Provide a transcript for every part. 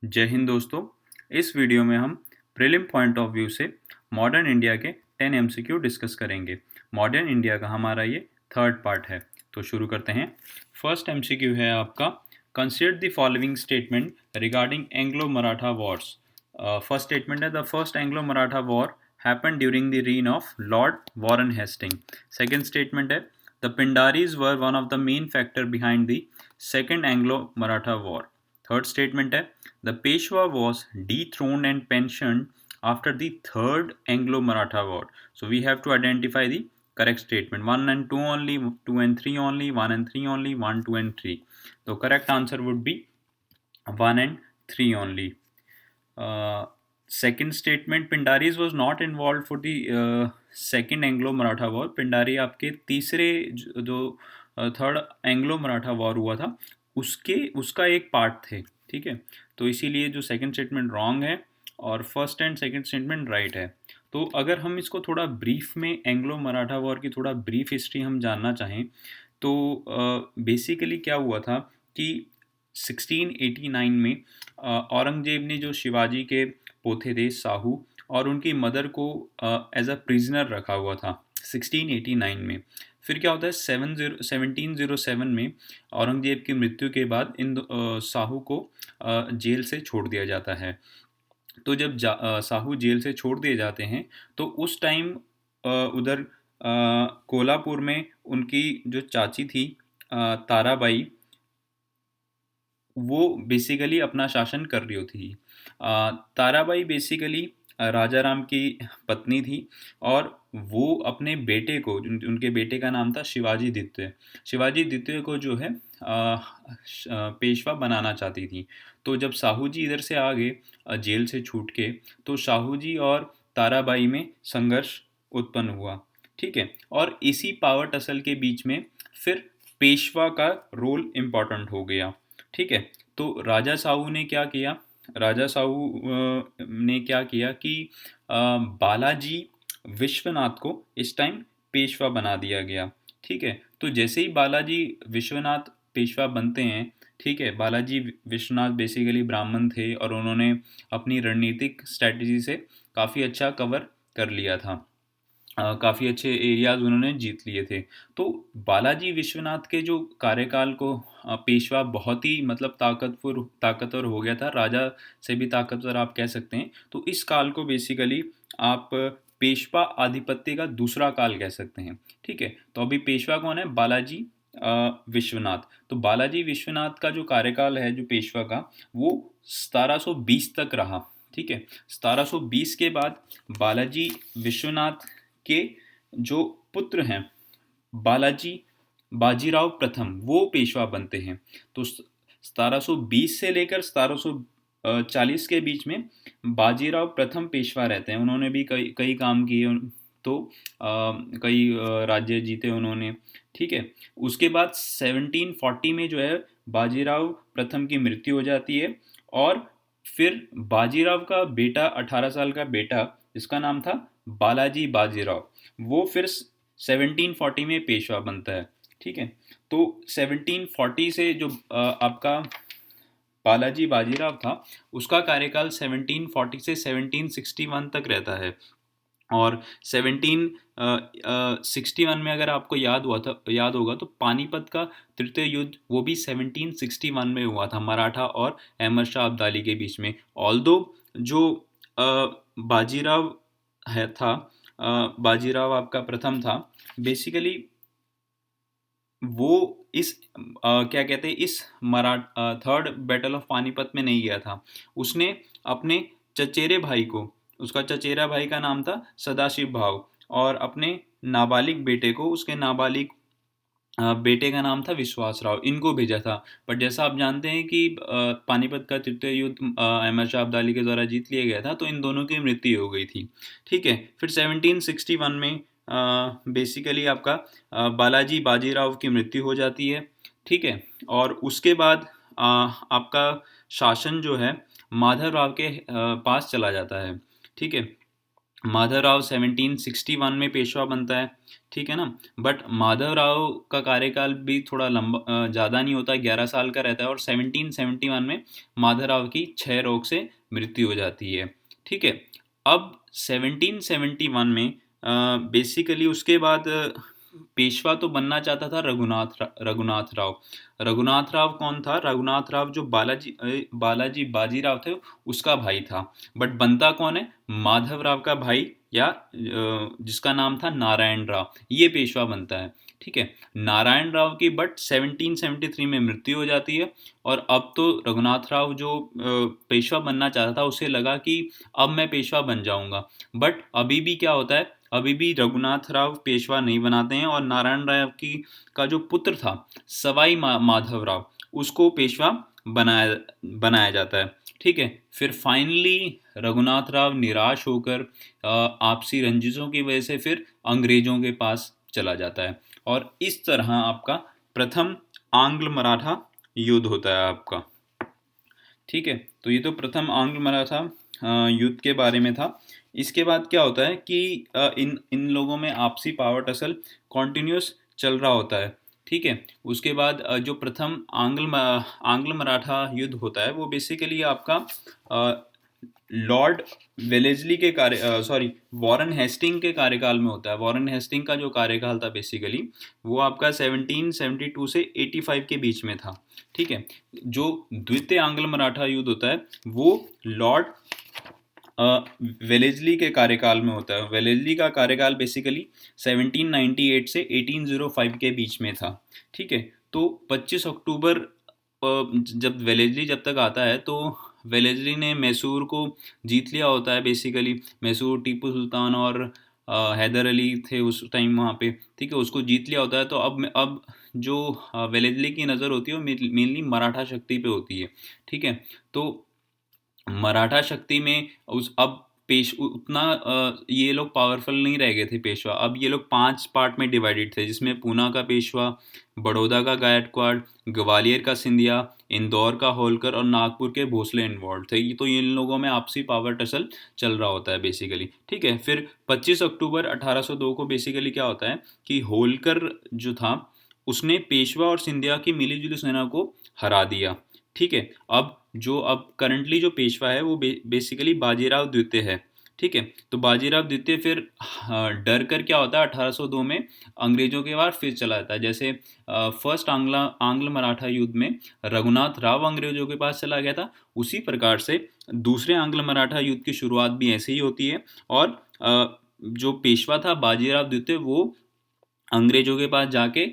जय हिंद दोस्तों। इस वीडियो में हम प्रीलिम पॉइंट ऑफ व्यू से मॉडर्न इंडिया के 10 एमसीक्यू डिस्कस करेंगे। मॉडर्न इंडिया का हमारा ये थर्ड पार्ट है, तो शुरू करते हैं। फर्स्ट एमसीक्यू है आपका, consider the following statement regarding Anglo Maratha wars. First statement है, the first Anglo Maratha war happened during the reign of Lord Warren Hastings. Second statement है, the Pindaris were one of the main factor behind the Second Anglo-Maratha War. Third statement है, the Peshwa was dethroned and pensioned after the Third Anglo-Maratha War. So we have to identify the correct statement. 1 and 2 only, 2 and 3 only, 1 and 3 only, 1, 2 and 3. So correct answer would be 1 and 3 only. Second statement, Pindaris was not involved for the second Anglo-Maratha War. Pindari आपके तीसरे जो third Anglo Maratha war हुआ था उसका एक part थे, ठीक है। तो इसीलिए जो सेकंड स्टेटमेंट रॉन्ग है और first and second statement right है। तो अगर हम इसको थोड़ा ब्रीफ में एंग्लो मराठा वॉर की थोड़ा ब्रीफ हिस्ट्री हम जानना चाहें तो बेसिकली क्या हुआ था कि 1689 में औरंगजेब ने जो शिवाजी के पोते थे साहू और उनकी मदर को एज अ प्रिजनर रखा हुआ था 1689 में। फिर क्या होता है 1707 में औरंगजेब की मृत्यु के बाद इन साहू को जेल से छोड़ दिया जाता है। तो जब साहू जेल से छोड़ दिए जाते हैं तो उस टाइम उधर कोल्हापुर में उनकी जो चाची थी ताराबाई, वो बेसिकली अपना शासन कर रही होती थी। ताराबाई बेसिकली राजा राम की पत्नी थी और वो अपने बेटे को, उनके बेटे का नाम था शिवाजी द्वितीय। शिवाजी द्वितीय को जो है पेशवा बनाना चाहती थी। तो जब साहू जी इधर से आ गए जेल से छूट के, तो साहू जी और ताराबाई में संघर्ष उत्पन्न हुआ, ठीक है। और इसी पावर टसल के बीच में फिर पेशवा का रोल इम्पोर्टेंट हो गया, ठीक है। तो राजा साहू ने क्या किया, राजा साहू ने क्या किया कि बालाजी विश्वनाथ को इस टाइम पेशवा बना दिया गया, ठीक है। तो जैसे ही बालाजी विश्वनाथ पेशवा बनते हैं, ठीक है, बालाजी विश्वनाथ बेसिकली ब्राह्मण थे और उन्होंने अपनी रणनीतिक स्ट्रैटेजी से काफ़ी अच्छा कवर कर लिया था। काफ़ी अच्छे एरियाज उन्होंने जीत लिए थे। तो बालाजी विश्वनाथ के जो कार्यकाल को पेशवा बहुत ही मतलब ताकतवर हो गया था, राजा से भी ताकतवर आप कह सकते हैं। तो इस काल को बेसिकली आप पेशवा आधिपत्य का दूसरा काल कह सकते हैं, ठीक है। तो अभी पेशवा कौन है, बालाजी विश्वनाथ। तो बालाजी विश्वनाथ का जो कार्यकाल है जो पेशवा का, वो 1720 तक रहा, ठीक है। 1720 के बाद बालाजी विश्वनाथ के जो पुत्र हैं बालाजी बाजीराव प्रथम, वो पेशवा बनते हैं। तो 1720 से लेकर 1740 के बीच में बाजीराव प्रथम पेशवा रहते हैं। उन्होंने भी कई कई काम किए, तो कई राज्य जीते उन्होंने, ठीक है। उसके बाद 1740 में जो है बाजीराव प्रथम की मृत्यु हो जाती है और फिर बाजीराव का बेटा, 18 साल का बेटा जिसका नाम था बालाजी बाजीराव, वो फिर 1740 में पेशवा बनता है, ठीक है। तो 1740 से जो आपका बालाजी बाजीराव था, उसका कार्यकाल 1740 से 1761 तक रहता है। और 1761 में अगर आपको याद होगा तो पानीपत का तृतीय युद्ध वो भी 1761 में हुआ था, मराठा और अहमद शाह अब्दाली के बीच में। ऑल्दो जो बाजीराव बाजीराव आपका प्रथम था, बेसिकली वो इस क्या कहते हैं, इस थर्ड बैटल ऑफ पानीपत में नहीं गया था। उसने अपने चचेरे भाई को, उसका चचेरा भाई का नाम था सदाशिव भाव, और अपने नाबालिग बेटे को, उसके नाबालिग बेटे का नाम था विश्वास राव, इनको भेजा था। बट जैसा आप जानते हैं कि पानीपत का तृतीय युद्ध अहमद शाह अब्दाली के द्वारा जीत लिया गया था, तो इन दोनों की मृत्यु हो गई थी, ठीक है। फिर 1761 में बेसिकली आपका बालाजी बाजीराव की मृत्यु हो जाती है, ठीक है। और उसके बाद आपका शासन जो है माधव राव के पास चला जाता है, ठीक है। माधवराव 1761 में पेशवा बनता है, ठीक है ना। बट माधवराव का कार्यकाल भी थोड़ा लंबा, ज़्यादा नहीं होता, 11 साल का रहता है, और 1771 में माधवराव की क्षय रोग से मृत्यु हो जाती है, ठीक है। अब 1771 में बेसिकली उसके बाद पेशवा तो बनना चाहता था रघुनाथ राव। रघुनाथ राव कौन था? रघुनाथ राव जो बालाजी बाजीराव थे उसका भाई था। बट बनता कौन है? माधव राव का भाई, या जिसका नाम था नारायण राव, ये पेशवा बनता है, ठीक है। नारायण राव की बट 1773 में मृत्यु हो जाती है। और अब तो रघुनाथ राव जो पेशवा बनना चाहता था, उसे लगा कि अब मैं पेशवा बन जाऊंगा। बट अभी भी क्या होता है, अभी भी रघुनाथ राव पेशवा नहीं बनाते हैं, और नारायण राव की का जो पुत्र था सवाई माधव राव, उसको पेशवा बनाया बनाया जाता है, ठीक है। फिर फाइनली रघुनाथ राव निराश होकर आपसी रंजिशों की वजह से फिर अंग्रेजों के पास चला जाता है। और इस तरह आपका प्रथम आंग्ल मराठा युद्ध होता है आपका, ठीक है। तो ये तो प्रथम आंग्ल मराठा युद्ध के बारे में था। इसके बाद क्या होता है कि इन इन लोगों में आपसी पावर टसल कॉन्टिन्यूस चल रहा होता है, ठीक है। उसके बाद जो प्रथम आंग्ल मराठा युद्ध होता है वो बेसिकली आपका लॉर्ड वेलेस्ली के कार्य सॉरी वॉरेन हेस्टिंग के कार्यकाल में होता है। वॉरेन हेस्टिंग का जो कार्यकाल था बेसिकली वो आपका 1772 से 85 के बीच में था, ठीक है। जो द्वितीय आंग्ल मराठा युद्ध होता है वो लॉर्ड वेलेस्ली के कार्यकाल में होता है। वेलेस्ली का कार्यकाल बेसिकली 1798 से 1805 के बीच में था, ठीक है। तो 25 अक्टूबर जब वेलेस्ली जब तक आता है तो वेलेस्ली ने मैसूर को जीत लिया होता है। बेसिकली मैसूर टीपू सुल्तान और हैदर अली थे उस टाइम वहाँ पे, ठीक है, उसको जीत लिया होता है। तो अब जो वेलेस्ली की नज़र होती है वो मेनली मराठा शक्ति पे होती है, ठीक है। तो मराठा शक्ति में उस अब उतना ये लोग पावरफुल नहीं रह गए थे पेशवा। अब ये लोग 5 पार्ट में डिवाइडेड थे, जिसमें पूना का पेशवा, बड़ौदा का गायकवाड़, ग्वालियर का सिंधिया, इंदौर का होलकर और नागपुर के भोसले इन्वॉल्व थे। तो इन लोगों में आपसी पावर टसल चल रहा होता है बेसिकली, ठीक है। फिर 25 अक्टूबर 1802 को बेसिकली क्या होता है कि होलकर जो था उसने पेशवा और सिंधिया की मिलीजुली सेना को हरा दिया, ठीक है। अब करंटली जो पेशवा है वो बेसिकली बाजीराव द्वितीय है, ठीक है। तो बाजीराव द्वितीय फिर डर कर क्या होता है 1802 में अंग्रेजों के बार फिर चला जाता है। जैसे फर्स्ट आंग्ल मराठा युद्ध में रघुनाथ राव अंग्रेजों के पास चला गया था, उसी प्रकार से दूसरे आंग्ल मराठा युद्ध की शुरुआत भी ऐसे ही होती है। और जो पेशवा था बाजीराव द्वितीय वो अंग्रेजों के पास जाके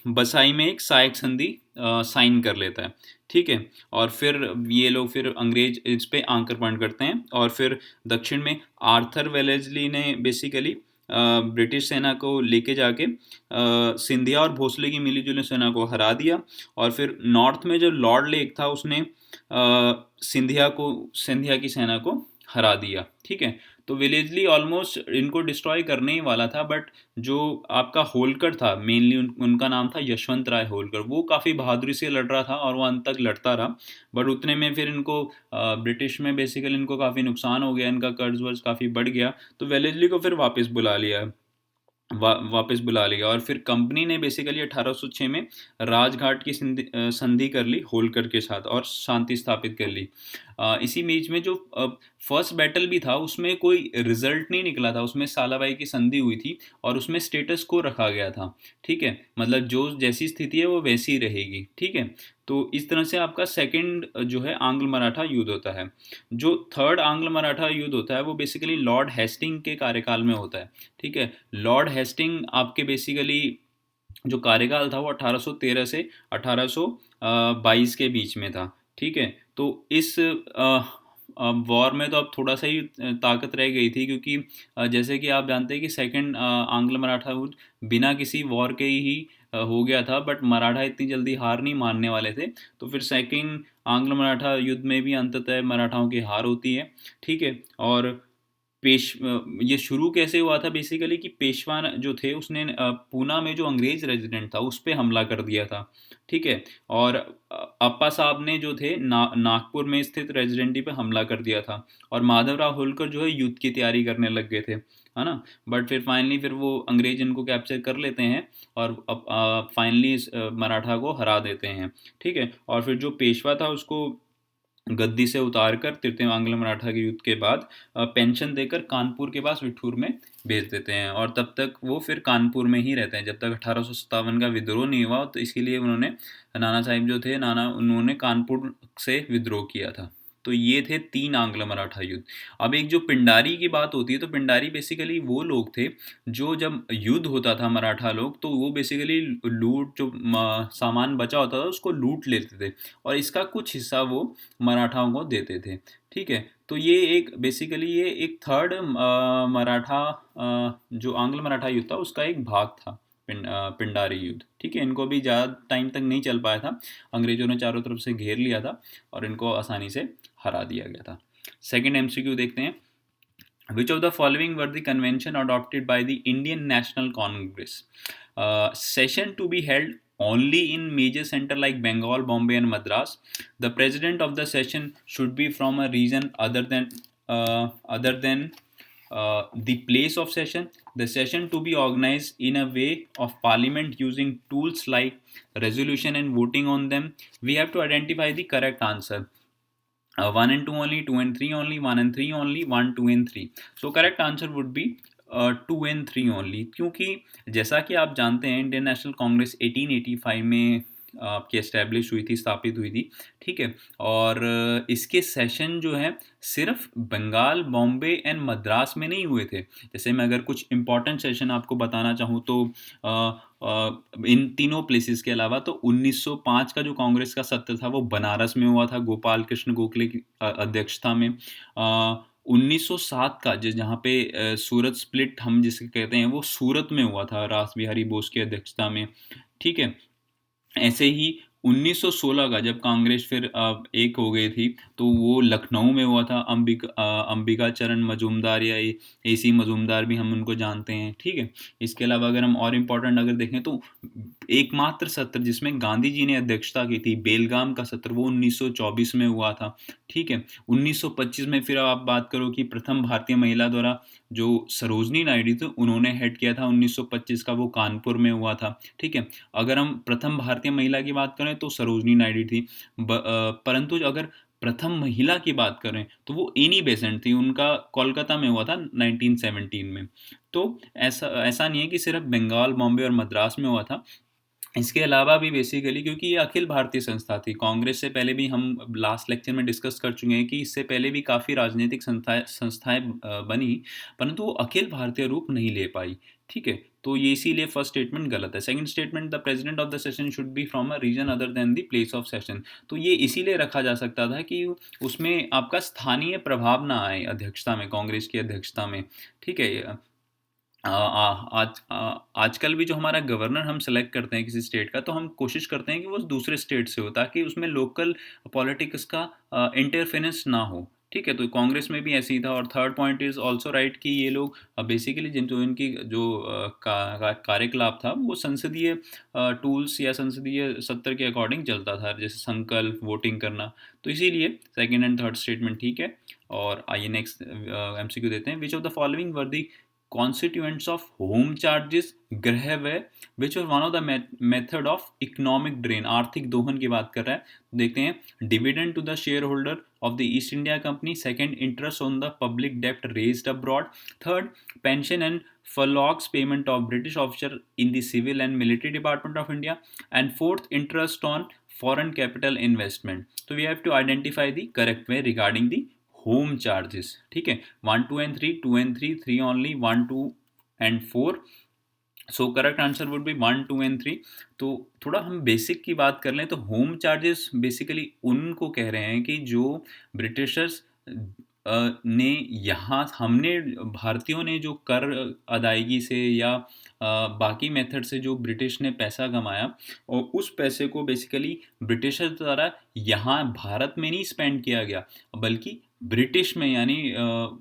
बसाई में एक सहायक संधि साइन कर लेता है, ठीक है। और फिर ये लोग फिर अंग्रेज इस पे आक्रमण करते हैं, और फिर दक्षिण में आर्थर वेलेस्ली ने बेसिकली ब्रिटिश सेना को लेके जाके सिंधिया और भोसले की मिलीजुली सेना को हरा दिया। और फिर नॉर्थ में जो लॉर्ड लेक था उसने सिंधिया की सेना को हरा दिया, ठीक है। तो वेलेस्ली ऑलमोस्ट इनको डिस्ट्रॉय करने ही वाला था। बट जो आपका होलकर था मेनली उनका नाम था यशवंत राय होलकर, वो काफ़ी बहादुरी से लड़ रहा था और वो अंत तक लड़ता रहा। बट उतने में फिर इनको ब्रिटिश में बेसिकली इनको काफ़ी नुकसान हो गया, इनका कर्ज वर्ज काफ़ी बढ़ गया। तो वेलेस्ली को फिर वापस बुला लिया। और फिर कंपनी ने बेसिकली 1806 में राजघाट की संधि कर ली होलकर के साथ और शांति स्थापित कर ली। इसी बीच में जो फर्स्ट बैटल भी था उसमें कोई रिजल्ट नहीं निकला था, उसमें सालाबाई की संधि हुई थी और उसमें स्टेटस को रखा गया था, ठीक है। मतलब जो जैसी स्थिति है वो वैसी ही रहेगी, ठीक है। तो इस तरह से आपका सेकंड जो है आंग्ल मराठा युद्ध होता है। जो थर्ड आंग्ल मराठा युद्ध होता है वो बेसिकली लॉर्ड हेस्टिंग के कार्यकाल में होता है, ठीक है। लॉर्ड हेस्टिंग आपके बेसिकली जो कार्यकाल था वो 1813 से 1822 के बीच में था, ठीक है। तो इस वॉर में तो अब थोड़ा सा ही ताकत रह गई थी, क्योंकि जैसे कि आप जानते हैं कि सेकंड आंग्ल मराठा युद्ध बिना किसी वॉर के ही हो गया था। बट मराठा इतनी जल्दी हार नहीं मानने वाले थे, तो फिर सेकंड आंग्ल मराठा युद्ध में भी अंततः मराठाओं की हार होती है, ठीक है। और ये शुरू कैसे हुआ था बेसिकली कि पेशवा जो थे उसने पूना में जो अंग्रेज रेजिडेंट था उस पे हमला कर दिया था, ठीक है। और अप्पा साहब ने जो थे नागपुर में स्थित रेजिडेंटी पे हमला कर दिया था, और माधवराव होलकर जो है युद्ध की तैयारी करने लग गए थे, है ना। बट फिर फाइनली फिर वो अंग्रेज इनको कैप्चर कर लेते हैं और फाइनली मराठा को हरा देते हैं, ठीक है। और फिर जो पेशवा था उसको गद्दी से उतारकर तृतीय आंग्ल मराठा के युद्ध के बाद पेंशन देकर कानपुर के पास विठूर में भेज देते हैं, और तब तक वो फिर कानपुर में ही रहते हैं जब तक 1857 का विद्रोह नहीं हुआ। तो इसीलिए उन्होंने, नाना साहिब जो थे नाना, उन्होंने कानपुर से विद्रोह किया था। तो ये थे 3 आंग्ल मराठा युद्ध। अब एक जो पिंडारी की बात होती है, तो पिंडारी बेसिकली वो लोग थे जो जब युद्ध होता था मराठा लोग, तो वो बेसिकली लूट, जो सामान बचा होता था उसको लूट लेते थे, और इसका कुछ हिस्सा वो मराठाओं को देते थे, ठीक है। तो ये एक बेसिकली ये एक थर्ड मराठा जो आंग्ल मराठा युद्ध था उसका एक भाग था, पिंडारी युद्ध, ठीक है। इनको भी ज़्यादा टाइम तक नहीं चल पाया था, अंग्रेजों ने चारों तरफ से घेर लिया था और इनको आसानी से हरा दिया गया था। सेकंड एमसीक्यू देखते हैं। Which of the following were the convention adopted by the Indian National Congress? Session to be held only in major center like Bengal, Bombay, and Madras. The president of the session should be from a region other than the place of session. The session to be organized in a way of parliament using tools like resolution and voting on them. We have to identify the correct answer. 1 and 2 only, 2 and 3 only, 1 and 3 only, 1, 2 and 3. So correct answer would be 2 and 3 only, क्योंकि जैसा कि आप जानते हैं Indian national Congress 1885 में आपकी establish हुई थी, स्थापित हुई थी, ठीक है। और इसके सेशन जो है सिर्फ बंगाल, बॉम्बे एंड मद्रास में नहीं हुए थे। जैसे मैं अगर कुछ इंपॉर्टेंट सेशन आपको बताना चाहूँ तो इन तीनों प्लेसेस के अलावा तो 1905 का जो कांग्रेस का सत्र था वो बनारस में हुआ था, गोपाल कृष्ण गोखले की अध्यक्षता में। 1907 का जहाँ पे सूरत स्प्लिट हम जिसे कहते हैं वो सूरत में हुआ था, रास बिहारी बोस की अध्यक्षता में, ठीक है। ऐसे ही 1916 का जब कांग्रेस फिर एक हो गई थी तो वो लखनऊ में हुआ था। अंबिका चरण मजूमदार या एसी मजूमदार भी हम उनको जानते हैं, ठीक है। इसके अलावा अगर हम और इम्पोर्टेंट अगर देखें तो एकमात्र सत्र जिसमें गांधी जी ने अध्यक्षता की थी, बेलगाम का सत्र, वो 1924 में हुआ था, ठीक है। 1925 में फिर आप बात करो कि प्रथम भारतीय महिला द्वारा जो सरोजनी नायडू थी उन्होंने हेड किया था 1925 का, वो कानपुर में हुआ था, ठीक है। अगर हम प्रथम भारतीय महिला की बात करें तो सरोजनी नायडू थी, परंतु अगर प्रथम महिला की बात करें तो वो एनी बेसेंट थी, उनका कोलकाता में हुआ था 1917 में। तो ऐसा ऐसा नहीं है कि सिर्फ बंगाल, बॉम्बे और मद्रास में हुआ था। इसके अलावा भी बेसिकली क्योंकि ये अखिल भारतीय संस्था थी, कांग्रेस से पहले भी हम लास्ट लेक्चर में डिस्कस कर चुके हैं कि इससे पहले भी काफ़ी राजनीतिक संस्थाएं बनी, परंतु वो अखिल भारतीय रूप नहीं ले पाई, ठीक है। तो ये इसीलिए फर्स्ट स्टेटमेंट गलत है। Second statement, the president of the session should be from a region other than the place of session, तो ये इसीलिए रखा जा सकता था कि उसमें आपका स्थानीय प्रभाव ना आए अध्यक्षता में, कांग्रेस की अध्यक्षता में, ठीक है। आजकल भी जो हमारा गवर्नर हम सेलेक्ट करते हैं किसी स्टेट का, तो हम कोशिश करते हैं कि वो दूसरे स्टेट से हो ताकि उसमें लोकल पॉलिटिक्स का इंटरफेरेंस ना हो, ठीक है। तो कांग्रेस में भी ऐसे ही था। और third point is also right कि ये लोग बेसिकली जिन जो इनकी जो कार्यकलाप था वो संसदीय टूल्स या संसदीय सत्र के अकॉर्डिंग चलता था, जैसे संकल्प, वोटिंग करना। तो इसीलिए सेकेंड एंड थर्ड स्टेटमेंट ठीक है। और आइए नेक्स्ट एमसीक्यू देते हैं। Which of the following were the constituents of home charges, गृह व्यय, which was one of the method of economic drain, आर्थिक दोहन की बात कर रहा है। देखते हैं, dividend to the shareholder of the East India company, second interest on the public डेप्ट raised abroad, third pension and furloughs payment of British officer in the civil and military department of India, and fourth interest on foreign capital investment. तो we have to identify the correct way regarding the home charges, ठीक है। 1, 2 and 3, 2 and 3, 3 only, 1, 2 and 4। So correct answer would be 1, 2 and 3। तो थोड़ा हम basic की बात कर लें तो होम चार्जेस बेसिकली उनको कह रहे हैं कि जो ब्रिटिशर्स ने यहाँ हमने भारतीयों ने जो कर अदायगी से या बाकी मेथड से जो ब्रिटिश ने पैसा कमाया, और उस पैसे को बेसिकली ब्रिटिशर्स द्वारा यहाँ भारत में नहीं स्पेंड किया गया, बल्कि ब्रिटिश में, यानी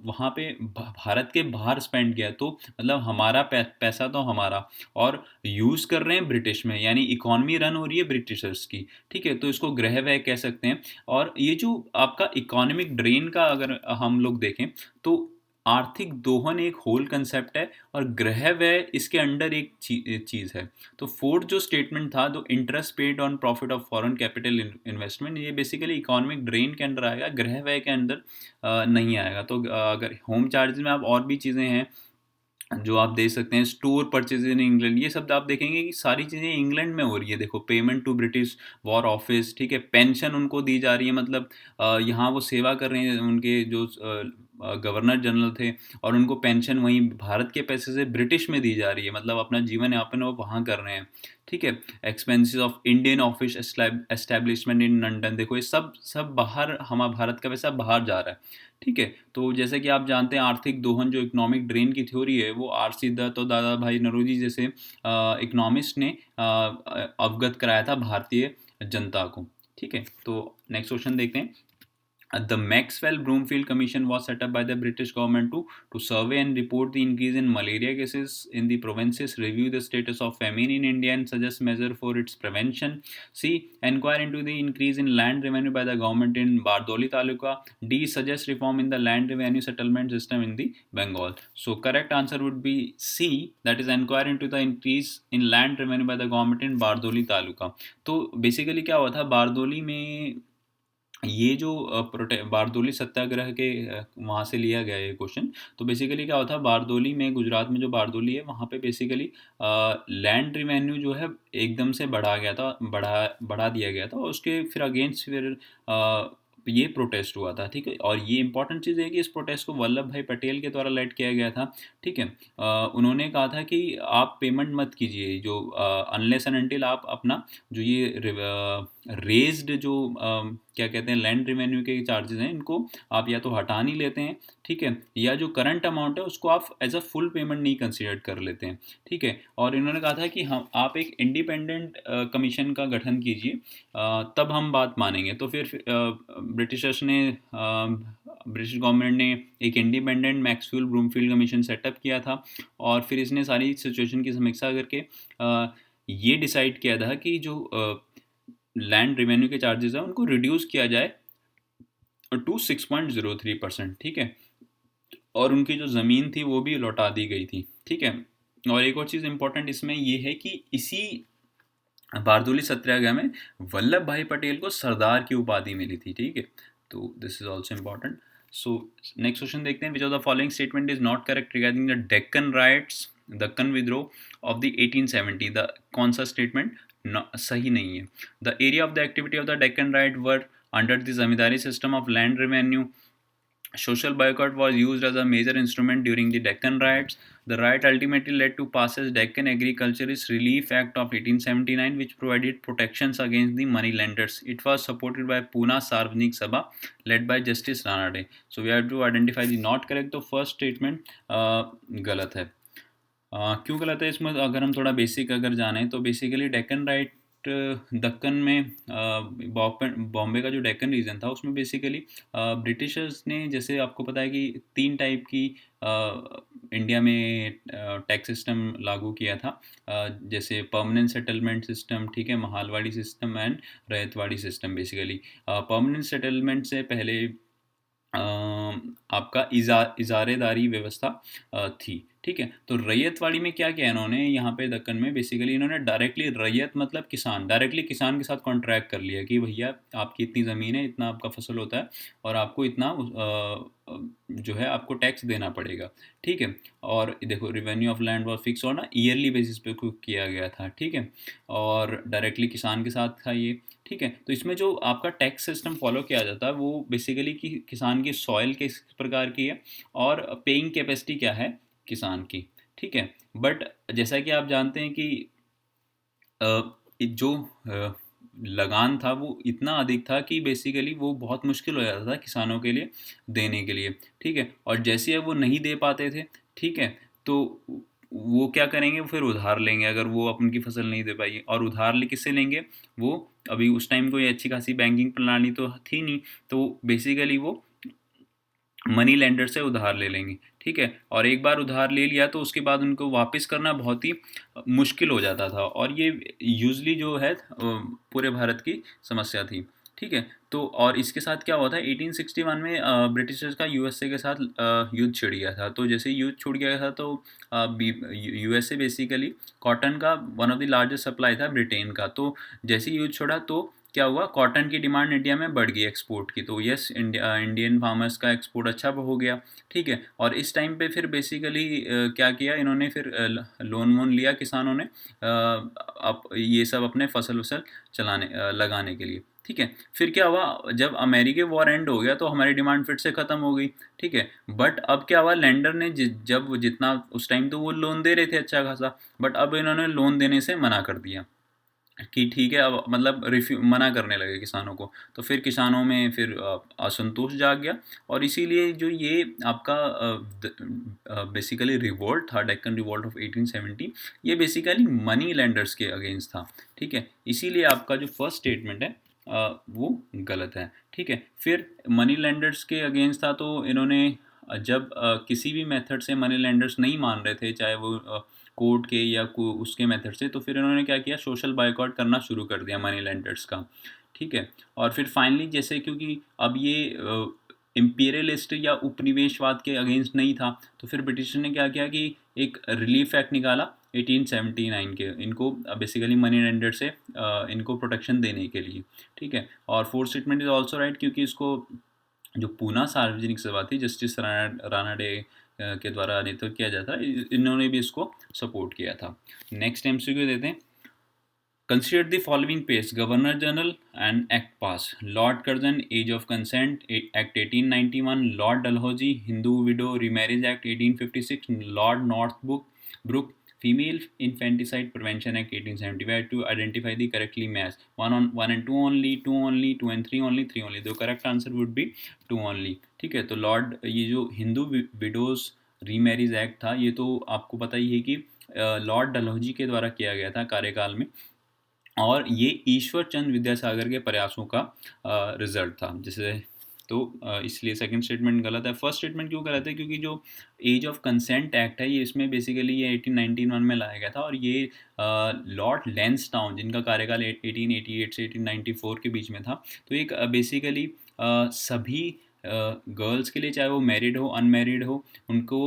वहाँ पे भारत के बाहर स्पेंड किया, तो मतलब हमारा पैसा तो हमारा, और यूज़ कर रहे हैं ब्रिटिश में, यानी इकॉनमी रन हो रही है ब्रिटिशर्स की। ठीक है, तो इसको गृह व्यय कह सकते हैं। और ये जो आपका इकोनॉमिक ड्रेन का अगर हम लोग देखें, तो आर्थिक दोहन एक होल कंसेप्ट है, और गृह व्यय इसके अंडर एक चीज़ है। तो फोर्थ जो स्टेटमेंट था, जो interest paid on profit of foreign capital investment, ये बेसिकली इकोनॉमिक ड्रेन के अंडर आएगा, गृह व्यय के अंदर नहीं आएगा। तो अगर होम चार्जेस में आप और भी चीज़ें हैं जो आप देख सकते हैं, स्टोर परचेज इन इंग्लैंड, ये सब आप देखेंगे कि सारी चीज़ें इंग्लैंड में हो रही है। देखो, payment to British war office, ठीक है, पेंशन उनको दी जा रही है, मतलब यहाँ वो सेवा कर रहे हैं, उनके जो गवर्नर जनरल थे, और उनको पेंशन वहीं भारत के पैसे से ब्रिटिश में दी जा रही है, मतलब अपना जीवन यापन वो वहाँ कर रहे हैं। ठीक है, expenses of Indian office establishment in London, देखो ये सब सब बाहर, हमारा भारत का पैसा बाहर जा रहा है। ठीक है, तो जैसे कि आप जानते हैं, आर्थिक दोहन जो इकोनॉमिक ड्रेन की थ्योरी है, वो आर.सी. दत्त और दादा भाई नौरोजी जैसे इकोनॉमिस्ट ने अवगत कराया था भारतीय जनता को। ठीक है, तो नेक्स्ट क्वेश्चन देखते हैं। The Maxwell Broomfield Commission was set up by the British government to survey and report the increase in malaria cases in the provinces, review the status of famine in India, and suggest measures for its prevention. C. Inquire into the increase in land revenue by the government in Bardoli Taluka. D. Suggest reform in the land revenue settlement system in the Bengal. So, correct answer would be C, that is inquire into the increase in land revenue by the government in Bardoli Taluka. तो basically क्या हुआ था बारदोली में, ये जो बारदोली सत्याग्रह के वहाँ से लिया गया ये क्वेश्चन। तो बेसिकली क्या होता है, बारदोली में, गुजरात में जो बारदोली है, वहाँ पे बेसिकली लैंड रिवेन्यू जो है एकदम से बढ़ा गया था, बढ़ा दिया गया था, और उसके फिर अगेंस्ट फिर ये प्रोटेस्ट हुआ था। ठीक है, और ये इंपॉर्टेंट चीज़ है कि इस प्रोटेस्ट को वल्लभ भाई पटेल के द्वारा लेड किया गया था। ठीक है, उन्होंने कहा था कि आप पेमेंट मत कीजिए, जो अनलेस एंड अनटिल आप अपना जो ये रेज्ड जो क्या कहते हैं लैंड रिवेन्यू के चार्जेस हैं, इनको आप या तो हटा नहीं लेते हैं, ठीक है, या जो करंट अमाउंट है उसको आप एज अ फुल पेमेंट नहीं कंसिडर कर लेते हैं। ठीक है, और इन्होंने कहा था कि हम आप एक इंडिपेंडेंट कमीशन का गठन कीजिए, तब हम बात मानेंगे। तो फिर ब्रिटिशर्स ने ब्रिटिश गवर्नमेंट ने एक independent Maxwell Broomfield commission setup किया था, और फिर इसने सारी सिचुएशन की समीक्षा करके ये डिसाइड किया था कि जो लैंड रेवेन्यू के चार्जेस हैं उनको रिड्यूस किया जाए टू 6.03%। ठीक है, और उनकी जो ज़मीन थी वो भी लौटा दी गई थी। ठीक है, और एक और चीज़ इंपॉर्टेंट इसमें ये है कि इसी बारदोली सत्याग्रह में वल्लभ भाई पटेल को सरदार की उपाधि मिली थी। ठीक है, तो this is also important. So next question देखते हैं। Which of the following statement is not correct regarding the Deccan rights, Deccan विद्रोह ऑफ द 1870? द कौन सा स्टेटमेंट सही नहीं है? The area of the activity of the Deccan right were under the zamindari system of land revenue. Social boycott was used as a major instrument during the Deccan Riots. The riot ultimately led to passage Deccan Agriculturist Relief Act of 1879, which provided protections against the moneylenders. It was supported by Pune Sarvanik Sabha, led by Justice Ranade. So we have to identify the not correct. तो first statement गलत है। क्यों गलत है इसमें, अगर हम थोड़ा बेसिक अगर जाने, तो बेसिकली डेक्कन राइट दक्कन में बॉम्बे का जो डेक्कन रीजन था उसमें बेसिकली ब्रिटिशर्स ने, जैसे आपको पता है कि 3 टाइप की इंडिया में टैक्स सिस्टम लागू किया था, जैसे परमानेंट सेटलमेंट सिस्टम, ठीक है, Mahalwari system and ryotwari system. Basically permanent settlement से पहले आपका इजारेदारी व्यवस्था थी। ठीक है, तो रैयतवाड़ी में क्या किया इन्होंने, यहाँ पे दक्कन में बेसिकली इन्होंने डायरेक्टली रैयत मतलब किसान, डायरेक्टली किसान के साथ कॉन्ट्रैक्ट कर लिया कि भैया आपकी इतनी ज़मीन है, इतना आपका फसल होता है, और आपको इतना जो है आपको टैक्स देना पड़ेगा। ठीक है, और देखो revenue of land was fix, और ना ईयरली बेसिस पे किया गया था। ठीक है, और डायरेक्टली किसान के साथ था ये। ठीक है, तो इसमें जो आपका टैक्स सिस्टम फॉलो किया जाता है वो बेसिकली कि किसान की सॉइल किस प्रकार की है, और पेइंग कैपेसिटी क्या है किसान की। ठीक है, बट जैसा कि आप जानते हैं कि जो लगान था वो इतना अधिक था कि बेसिकली वो बहुत मुश्किल हो जाता था किसानों के लिए देने के लिए। ठीक है, और जैसे अब वो नहीं दे पाते थे, ठीक है, तो वो क्या करेंगे, फिर उधार लेंगे अगर वो अपनी फसल नहीं दे पाई, और उधार किससे लेंगे, वो अभी उस टाइम कोई अच्छी खासी बैंकिंग प्रणाली तो थी नहीं, तो बेसिकली वो मनी लेंडर से उधार ले लेंगे, ठीक है। और एक बार उधार ले लिया तो उसके बाद उनको वापस करना बहुत ही मुश्किल हो जाता था, और ये यूजली जो है पूरे भारत की समस्या थी, ठीक है। तो और इसके साथ क्या हुआ था, 1861 में ब्रिटिशर्स का यूएसए के साथ युद्ध छिड़ गया था। तो जैसे युद्ध छूट गया था तो यूएसए बेसिकली कॉटन का one of the largest supply था ब्रिटेन का। तो जैसे ही युद्ध छोड़ा तो क्या हुआ, कॉटन की डिमांड इंडिया में बढ़ गई एक्सपोर्ट की। तो यस, इंडियन फार्मर्स का एक्सपोर्ट अच्छा हो गया, ठीक है। और इस टाइम पे फिर बेसिकली क्या किया इन्होंने, फिर लोन वोन लिया किसानों ने अब ये सब अपने फसल वसल लगाने के लिए, ठीक है। फिर क्या हुआ, जब अमेरिकी वॉर एंड हो गया तो हमारी डिमांड फिर से ख़त्म हो गई, ठीक है। बट अब क्या हुआ, लेंडर ने जब वो जितना उस टाइम तो वो लोन दे रहे थे अच्छा खासा, बट अब इन्होंने लोन देने से मना कर दिया कि ठीक है, अब मतलब रिफ्यू मना करने लगे किसानों को। तो फिर किसानों में फिर असंतोष जाग गया, और इसीलिए जो ये आपका बेसिकली रिवोल्ट था, डेक्कन रिवोल्ट ऑफ 1870, ये बेसिकली मनी लेंडर्स के अगेंस्ट था, ठीक है। इसीलिए आपका जो फर्स्ट स्टेटमेंट है वो गलत है, ठीक है। फिर मनी लेंडर्स के अगेंस्ट था तो इन्होंने जब किसी भी मेथड से मनी लेंडर्स नहीं मान रहे थे, चाहे वो कोर्ट के या उसके मेथड से, तो फिर इन्होंने क्या किया, सोशल बायकॉट करना शुरू कर दिया मनी लेंडर्स का, ठीक है। और फिर फाइनली जैसे, क्योंकि अब ये इम्पीरियलिस्ट या उपनिवेशवाद के अगेंस्ट नहीं था, तो फिर ब्रिटिश ने क्या किया कि एक रिलीफ एक्ट निकाला 1879 के, इनको बेसिकली मनी लेंडर से इनको प्रोटेक्शन देने के लिए, ठीक है। और fourth statement is also right, क्योंकि इसको जो पूना सार्वजनिक सभा थी, जस्टिस राणा डे के द्वारा नेतृत्व किया जाता, इन्होंने भी इसको सपोर्ट किया था। नेक्स्ट एमसीक्यू देते हैं। Consider the following pace: Governor General and Act pass. Lord Curzon, Age of Consent Act 1891. Lord Dalhousie, Hindu Widow Remarriage Act 1856. Lord Northbrook, Female Infanticide Prevention Act 1875. To identify the correctly matched, one and two only, two only, two and three only, three only. The correct answer would be two only. ठीक है। तो Lord, ये जो Hindu widows remarriage act था, ये तो आपको पता ही है कि लॉर्ड डलहौजी के द्वारा किया गया था कार्यकाल में, और ये ईश्वर चंद्र विद्यासागर के प्रयासों का रिजल्ट था, जैसे तो इसलिए सेकंड स्टेटमेंट गलत है। फर्स्ट स्टेटमेंट क्यों गलत है, क्योंकि जो एज ऑफ कंसेंट एक्ट है, ये इसमें बेसिकली ये 1891 में लाया गया था, और ये लॉर्ड लैंसडाउन, जिनका कार्यकाल 1888 से 1894 के बीच में था, तो एक बेसिकली सभी गर्ल्स के लिए, चाहे वो मैरिड हो अनमैरिड हो, उनको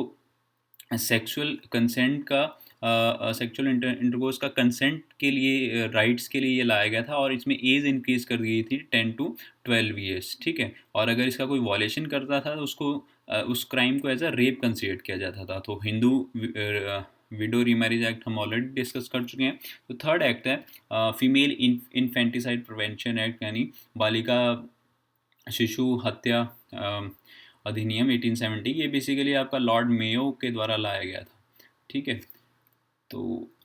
सेक्सुअल कंसेंट का सेक्सुअल इंटरकोर्स का कंसेंट के लिए राइट्स के लिए ये लाया गया था, और इसमें एज इंक्रीज कर दी गई थी 10 to 12 ईयर्स, ठीक है। और अगर इसका कोई वॉलेशन करता था तो उसको उस क्राइम को एज अ रेप कंसिडर किया जाता था। तो हिंदू विडो रीमैरिज एक्ट हम ऑलरेडी डिस्कस कर चुके हैं। तो थर्ड एक्ट है फीमेल इन्फेंटिसाइड प्रिवेंशन एक्ट, यानी बालिका शिशु हत्या अधिनियम 1870। ये बेसिकली आपका लॉर्ड मेयो के द्वारा लाया गया था, ठीक है। तो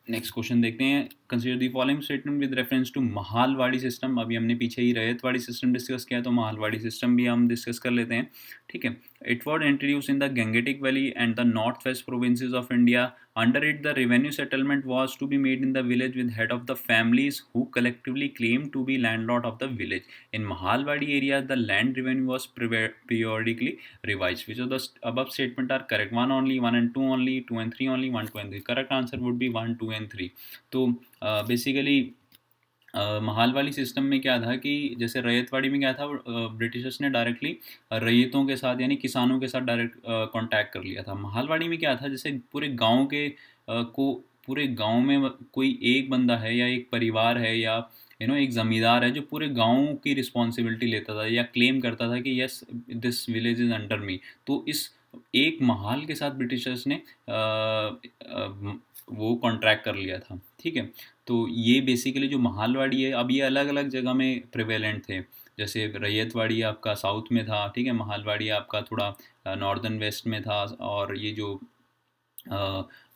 नेक्स्ट क्वेश्चन देखते हैं। Consider the following statement with reference to Mahalwari system. अभी हमने पीछे ही रैयतवाड़ी सिस्टम डिस्कस किया, तो महालवाड़ी सिस्टम भी हम डिस्कस कर लेते हैं, ठीक है। It was introduce in the Gangetic valley and the north west provinces of India. Under it the revenue settlement was to be made in the village with head of the families who collectively claim to be landlord of the village. In Mahalwadi area, the land revenue was periodically revised. Which of the above statement are correct? One only, one and two only, two and three only, one, two and three. Correct answer would be one, two and three. तो basically Mahalwari system में क्या था कि जैसे रैयतवाड़ी में क्या था, Britishers ने डायरेक्टली रैयतों के साथ यानी किसानों के साथ डायरेक्ट कांटेक्ट कर लिया था। महालवाड़ी में क्या था, जैसे पूरे गांव के पूरे गांव में कोई एक बंदा है या एक परिवार है या एक ज़मींदार है जो पूरे गांव की रिस्पॉन्सिबिलिटी लेता था या क्लेम करता था कि yes this village is under मी। तो इस एक महाल के साथ ब्रिटिशर्स ने वो कॉन्ट्रैक्ट कर लिया था, ठीक है। तो ये बेसिकली जो महालवाड़ी है, अब ये अलग अलग जगह में प्रिवेलेंट थे। जैसे रैयतवाड़ी आपका साउथ में था, ठीक है, महालवाड़ी आपका थोड़ा नॉर्दर्न वेस्ट में था, और ये जो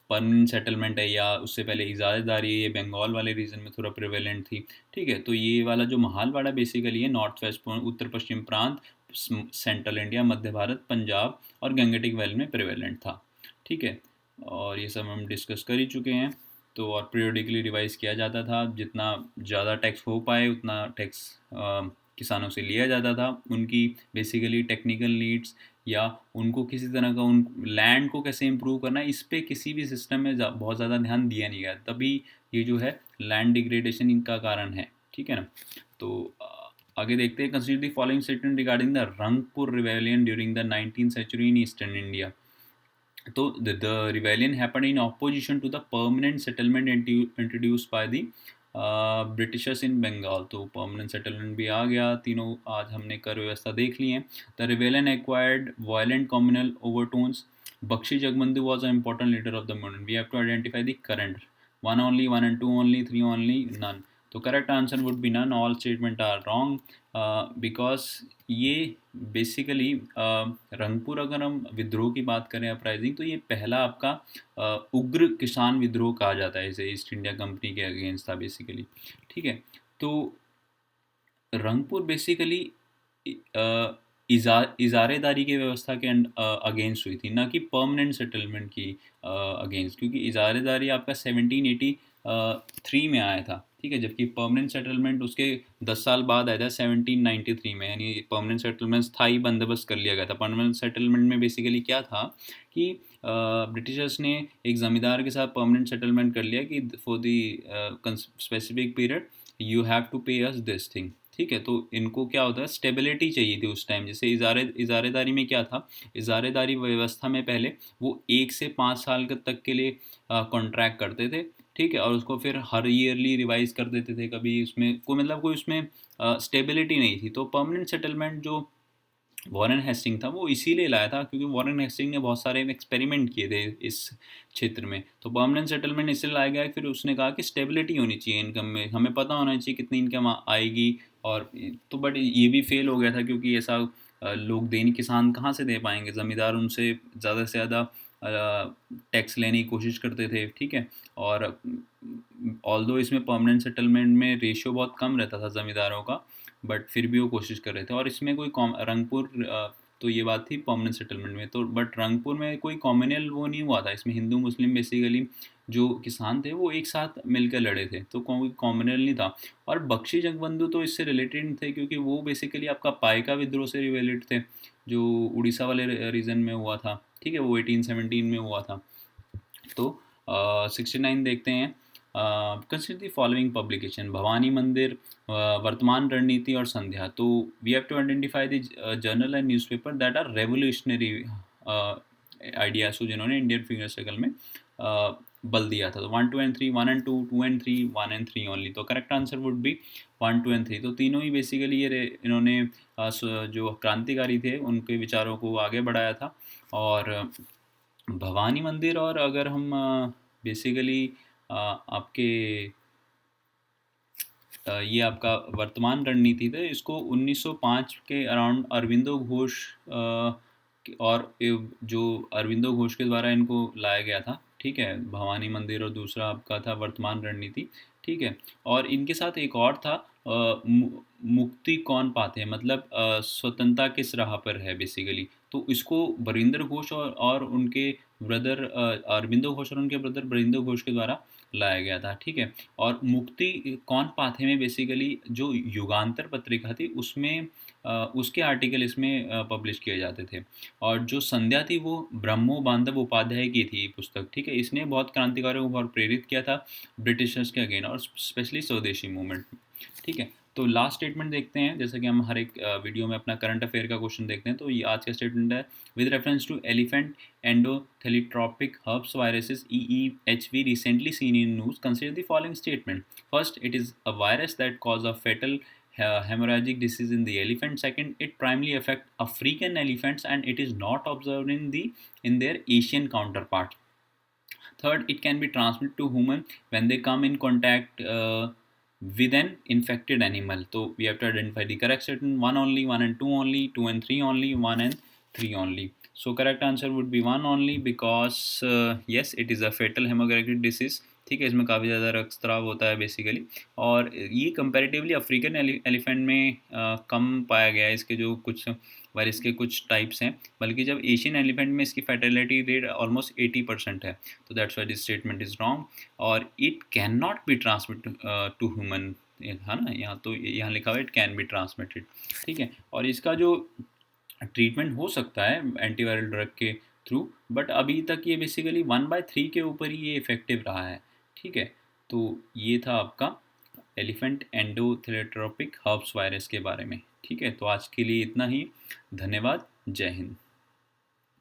परमानेंट सेटलमेंट है या उससे पहले इजाज़तदारी है, ये बंगाल वाले रीजन में थोड़ा प्रिवेलेंट थी, ठीक है। तो ये वाला जो महालवाड़ा बेसिकली है नॉर्थ वेस्ट उत्तर पश्चिम प्रांत, सेंट्रल इंडिया, मध्य भारत, पंजाब और गंगेटिक वैली में प्रिवेलेंट था, ठीक है। और ये सब हम डिस्कस कर ही चुके हैं। तो और पीरियडिकली रिवाइज किया जाता था, जितना ज़्यादा टैक्स हो पाए उतना टैक्स किसानों से लिया जाता था। उनकी बेसिकली टेक्निकल नीड्स या उनको किसी तरह का उन लैंड को कैसे इम्प्रूव करना है, इस पे किसी भी सिस्टम में बहुत ज़्यादा ध्यान दिया नहीं गया, तभी ये जो है लैंड डिग्रेडेशन इनका कारण है। ठीक है ना। तो आगे देखते हैं। Consider the following statement regarding the Rangpur rebellion during the 19th century in eastern India. तो the rebellion happened in opposition to the permanent settlement introduced by the Britishers in Bengal. तो परमानेंट सेटलमेंट भी आ गया। तीनों आज हमने कर व्यवस्था देख ली है। The rebellion acquired violent communal overtones. Bakshi Jagabandhu was a important leader of the movement. We have to identify the correct. One only, one and two only, three only, none. तो correct answer would be none, all statement are wrong. Because ये basically Rangpur, अगर हम विद्रोह की बात करें uprising, तो ये पहला आपका उग्र किसान विद्रोह कहा जाता है इसे, ईस्ट इंडिया कंपनी के अगेंस्ट था बेसिकली। ठीक है। तो रंगपुर बेसिकली इजारेदारी की व्यवस्था के अगेंस्ट हुई थी, ना कि परमानेंट सेटलमेंट की अगेंस्ट, क्योंकि इजारेदारी आपका 1783 में आया था। ठीक है। जबकि परमानेंट सेटलमेंट उसके 10 साल बाद आया था 1793 में, यानी परमानेंट सेटलमेंट स्थायी बंदोबस्त कर लिया गया था। परमानेंट सेटलमेंट में बेसिकली क्या था कि ब्रिटिशर्स ने एक ज़मींदार के साथ परमानेंट सेटलमेंट कर लिया कि for the specific period you have to pay us this thing. ठीक है। तो इनको क्या होता है, स्टेबिलिटी चाहिए थी उस टाइम। जैसे इजारेदारी में क्या था, इजारेदारी व्यवस्था में पहले वो 1 से 5 साल तक के लिए कॉन्ट्रैक्ट करते थे। ठीक है। और उसको फिर हर ईयरली रिवाइज कर देते थे। कभी उसमें कोई मतलब कोई उसमें स्टेबिलिटी नहीं थी। तो परमानेंट सेटलमेंट जो वॉरेन हेस्टिंग था वो इसीलिए लाया था क्योंकि वॉरेन हेस्टिंग ने बहुत सारे एक्सपेरिमेंट किए थे इस क्षेत्र में। तो परमानेंट सेटलमेंट इसलिए लाया गया। फिर उसने कहा कि स्टेबिलिटी होनी चाहिए इनकम में, हमें पता होना चाहिए कितनी इनकम आएगी। और तो बट ये भी फेल हो गया था क्योंकि ऐसा लोग दे नहीं, किसान कहाँ से दे पाएंगे, ज़मींदार उनसे ज़्यादा से ज़्यादा टैक्स लेने की कोशिश करते थे। ठीक है। और ऑल्दो इसमें परमानेंट सेटलमेंट में रेशियो बहुत कम रहता था ज़मींदारों का, बट फिर भी वो कोशिश कर रहे थे। और इसमें कोई रंगपुर तो ये बात थी परमानेंट सेटलमेंट में। तो बट रंगपुर में कोई कॉम्युनल वो नहीं हुआ था। इसमें हिंदू मुस्लिम बेसिकली जो किसान थे वो एक साथ मिलकर लड़े थे, तो कोई कॉम्युनल नहीं था। और बख्शी जगबंधु तो इससे रिलेटेड थे क्योंकि वो बेसिकली आपका पाइका विद्रोह से रिलेटेड थे, जो उड़ीसा वाले रीजन में हुआ था। ठीक है। वो 1817 में हुआ था। तो 69 देखते हैं। Consider the following publication. Bhawani Mandir, Vartaman Rananiti और संध्या। तो we have to identify the journal and newspaper that are revolutionary ideas को जिन्होंने इंडियन फ्रीडम स्ट्रगल में बल दिया था। तो 1, 2 एंड 3, 1 एंड 2, 2 एंड 3, 1 एंड 3 ओनली। तो correct answer would be 1, 2 and 3। तो तीनों ही बेसिकली ये इन्होंने जो क्रांतिकारी थे उनके विचारों को आगे बढ़ाया था। और भवानी मंदिर, और अगर हम बेसिकली आपके ये आपका वर्तमान रणनीति थे, इसको 1905 के अराउंड अरविंदो घोष और जो अरविंदो घोष के द्वारा इनको लाया गया था। ठीक है। भवानी मंदिर और दूसरा आपका था वर्तमान रणनीति। ठीक है। और इनके साथ एक और था मुक्ति कौन पाते हैं, मतलब स्वतंत्रता किस राह पर है बेसिकली। तो इसको बरिंदर घोष और उनके ब्रदर अरविंदो घोष और उनके ब्रदर बरिंदर घोष के द्वारा लाया गया था। ठीक है। और मुक्ति कौन पाथे में बेसिकली जो युगांतर पत्रिका थी उसमें उसके आर्टिकल इसमें पब्लिश किए जाते थे। और जो संध्या थी वो ब्रह्मो बांधव उपाध्याय की थी पुस्तक। ठीक है। इसने बहुत क्रांतिकारियों को बहुत प्रेरित किया था ब्रिटिशर्स के अगेन, और स्पेशली स्वदेशी मूवमेंट। ठीक है। तो लास्ट स्टेटमेंट देखते हैं। जैसे कि हम हर एक वीडियो में अपना करंट अफेयर का क्वेश्चन देखते हैं, तो ये आज का स्टेटमेंट है। With reference to elephant endotheliotropic herpes viruses EEHV recently seen in news, consider the following statement. First, it is a virus that cause a fatal hemorrhagic disease in the elephant. Second, it primarily affect African elephants and it is not observed in their Asian counterpart. Third, it can be transmitted to human when they come in contact with an infected animal. So we have to identify the correct statement. 1 only, 1 and 2 only, 2 and 3 only, 1 and 3 only. So correct answer would be 1 only because yes, it is a fatal hemorrhagic disease. ठीक है। इसमें काफ़ी ज़्यादा रक्तस्राव होता है basically, और ये कंपैरेटिवली अफ्रीकन एलिफेंट में कम पाया गया है। इसके जो कुछ वायरस के कुछ टाइप्स हैं, बल्कि जब एशियन एलिफेंट में इसकी फर्टिलिटी रेट ऑलमोस्ट 80% है। तो that's why this statement is wrong. और it can not be transmit to human, है ना। यहाँ तो यहाँ लिखा हुआ है इट कैन बी ट्रांसमिटेड। ठीक है। और इसका जो ट्रीटमेंट हो सकता है एंटीवायरल ड्रग के थ्रू, बट अभी तक ये बेसिकली 1/3 के ऊपर ही ये इफ़ेक्टिव रहा है। ठीक है? तो ये था आपका एलिफेंट एंडोथेलेट्रोपिक हर्ब्स वायरस के बारे में। ठीक है? तो आज के लिए इतना ही। धन्यवाद। जय हिंद।